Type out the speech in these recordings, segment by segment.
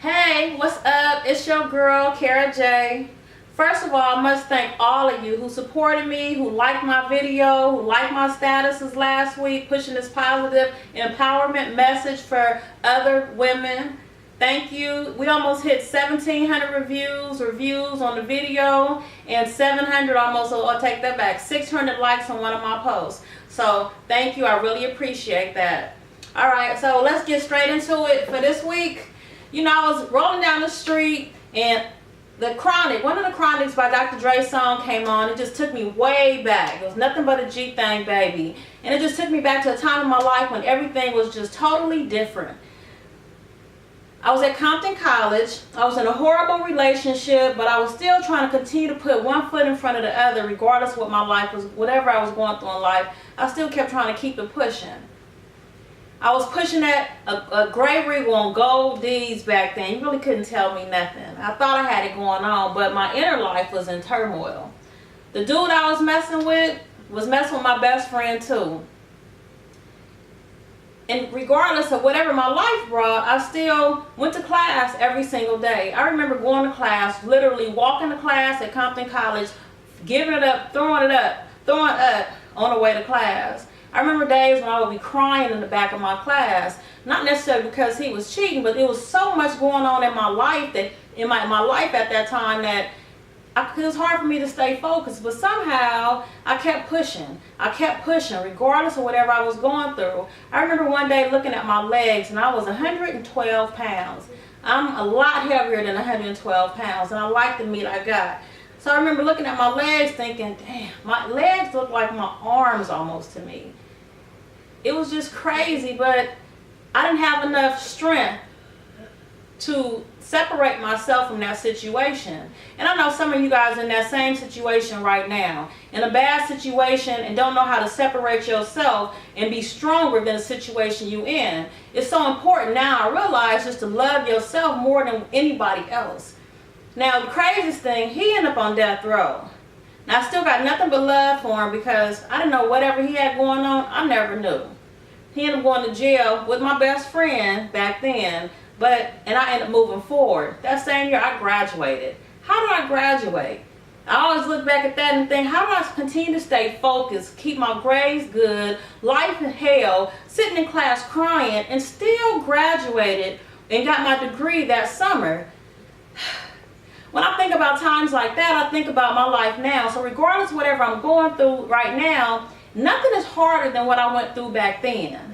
Hey, what's up? It's your girl, Kara J. First of all, I must thank all of you who supported me, who liked my video, who liked my statuses last week, pushing this positive empowerment message for other women. Thank you. We almost hit 1,700 reviews on the video, and 700 almost, I'll take that back, 600 likes on one of my posts. So thank you. I really appreciate that. All right, so let's get straight into it for this week. You know, I was rolling down the street and the Chronic, one of the Chronics by Dr. Dre's song came on. It just took me way back. It was nothing but a G thing, baby. And it just took me back to a time in my life when everything was just totally different. I was at Compton College. I was in a horrible relationship, but I was still trying to continue to put one foot in front of the other, regardless of what my life was, whatever I was going through in life. I still kept trying to keep it pushing. I was pushing at a gray Regal on gold D's back then. You really couldn't tell me nothing. I thought I had it going on, but my inner life was in turmoil. The dude I was messing with my best friend too. And regardless of whatever my life brought, I still went to class every single day. I remember going to class, literally walking to class at Compton College, giving it up, throwing up on the way to class. I remember days when I would be crying in the back of my class, not necessarily because he was cheating, but it was so much going on in my life that my life at that time that it was hard for me to stay focused. But somehow I kept pushing. Regardless of whatever I was going through. I remember one day looking at my legs, and I was 112 pounds. I'm a lot heavier than 112 pounds, and I like the meat I got. So I remember looking at my legs thinking, damn, my legs look like my arms almost to me. It was just crazy, but I didn't have enough strength to separate myself from that situation. And I know some of you guys are in that same situation right now, in a bad situation, and don't know how to separate yourself and be stronger than the situation you're in. It's so important now, I realize, just to love yourself more than anybody else. Now, the craziest thing, he ended up on death row. Now, I still got nothing but love for him because I didn't know whatever he had going on, I never knew. He ended up going to jail with my best friend back then, and I ended up moving forward. That same year, I graduated. How did I graduate? I always look back at that and think, how do I continue to stay focused, keep my grades good, life in hell, sitting in class crying, and still graduated and got my degree that summer? When I think about times like that, I think about my life now. So regardless of whatever I'm going through right now, nothing is harder than what I went through back then.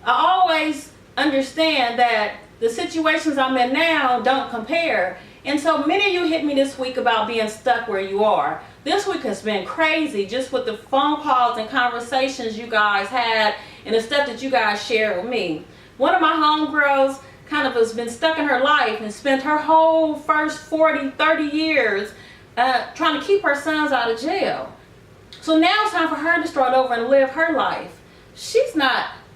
I always understand that the situations I'm in now don't compare. And so many of you hit me this week about being stuck where you are. This week has been crazy, just with the phone calls and conversations you guys had and the stuff that you guys shared with me. One of my homegirls kind of has been stuck in her life and spent her whole first 40, 30 years trying to keep her sons out of jail. So now it's time for her to start over and live her life.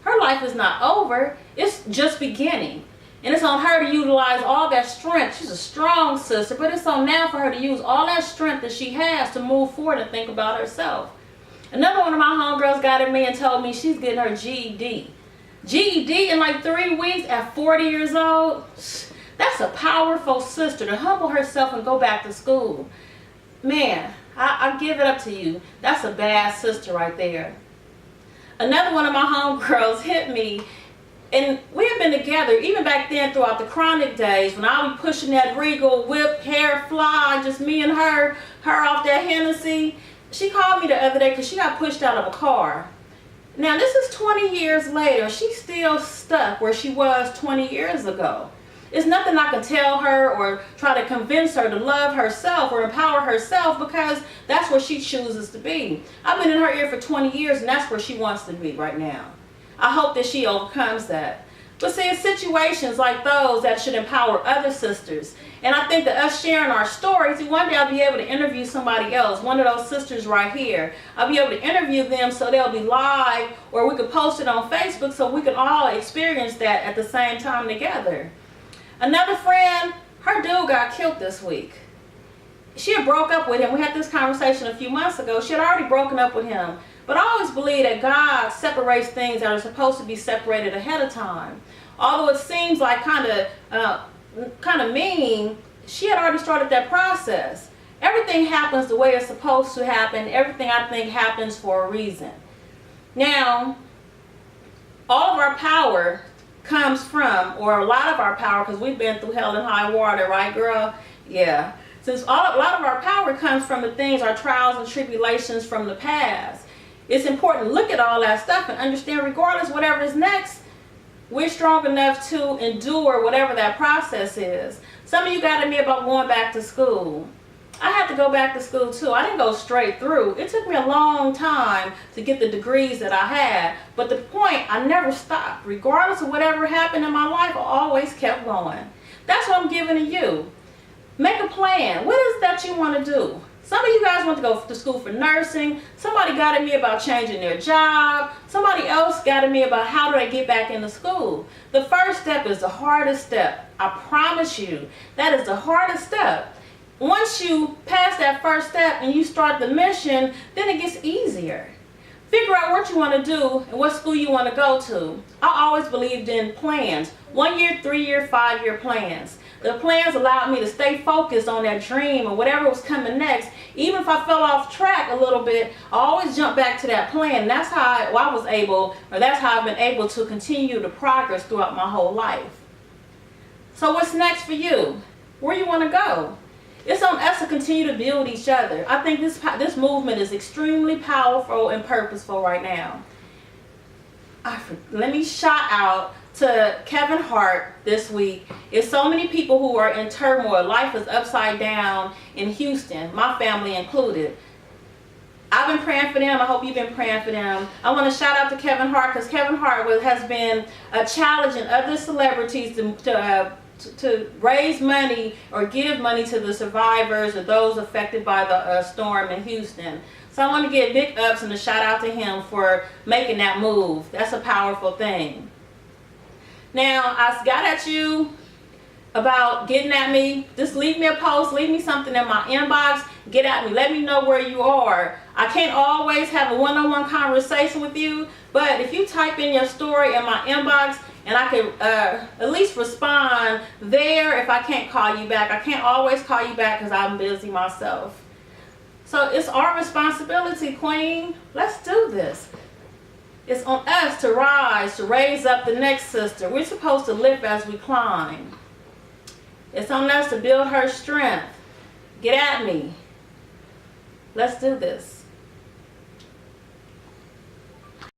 Her life is not over, it's just beginning. And it's on her to utilize all that strength. She's a strong sister, but it's on now for her to use all that strength that she has to move forward and think about herself. Another one of my homegirls got at me and told me she's getting her GED. GED in like 3 weeks at 40 years old? That's a powerful sister to humble herself and go back to school. Man, I give it up to you. That's a bad sister right there. Another one of my homegirls hit me, and we have been together even back then throughout the Chronic days when I was pushing that Regal, whip, hair fly, just me and her off that Hennessy. She called me the other day because she got pushed out of a car. Now this is 20 years later. She's still stuck where she was 20 years ago. It's nothing I can tell her or try to convince her to love herself or empower herself because that's where she chooses to be. I've been in her ear for 20 years and that's where she wants to be right now. I hope that she overcomes that. But see, it's situations like those that should empower other sisters. And I think that us sharing our stories, one day I'll be able to interview somebody else, one of those sisters right here. I'll be able to interview them so they'll be live, or we could post it on Facebook so we can all experience that at the same time together. Another friend, her dude got killed this week. She had broke up with him. We had this conversation a few months ago. She had already broken up with him. But I always believe that God separates things that are supposed to be separated ahead of time. Although it seems like kind of kind of mean, she had already started that process. Everything happens the way it's supposed to happen. Everything, I think, happens for a reason. Now, all of our power comes from, or a lot of our power, because we've been through hell and high water, right, girl? Yeah. Since a lot of our power comes from the things, our trials and tribulations from the past, it's important to look at all that stuff and understand, regardless whatever is next, we're strong enough to endure whatever that process is. Some of you got at me about going back to school. I had to go back to school too. I didn't go straight through. It took me a long time to get the degrees that I had. But the point, I never stopped. Regardless of whatever happened in my life, I always kept going. That's what I'm giving to you. Make a plan. What is it that you want to do? Some of you guys want to go to school for nursing. Somebody got at me about changing their job. Somebody else got at me about how do they get back into school. The first step is the hardest step. I promise you, that is the hardest step. Once you pass that first step and you start the mission, then it gets easier. Figure out what you want to do and what school you want to go to. I always believed in plans. 1 year, 3 year, 5 year plans. The plans allowed me to stay focused on that dream or whatever was coming next. Even if I fell off track a little bit, I always jumped back to that plan. And that's how I was able, or that's how I've been able to continue to progress throughout my whole life. So what's next for you? Where you want to go? It's on us to continue to build each other. I think this movement is extremely powerful and purposeful right now. Let me shout out to Kevin Hart this week. It's so many people who are in turmoil. Life is upside down in Houston, my family included. I've been praying for them. I hope you've been praying for them. I want to shout out to Kevin Hart because Kevin Hart has been challenging other celebrities to raise money or give money to the survivors or those affected by the storm in Houston. So I want to give big ups and a shout out to him for making that move. That's a powerful thing. Now, I got at you about getting at me. Just leave me a post, leave me something in my inbox, get at me, let me know where you are. I can't always have a one-on-one conversation with you, but if you type in your story in my inbox, and I can at least respond there if I can't call you back. I can't always call you back because I'm busy myself. So it's our responsibility, Queen. Let's do this. It's on us to rise, to raise up the next sister. We're supposed to lift as we climb. It's on us to build her strength. Get at me. Let's do this.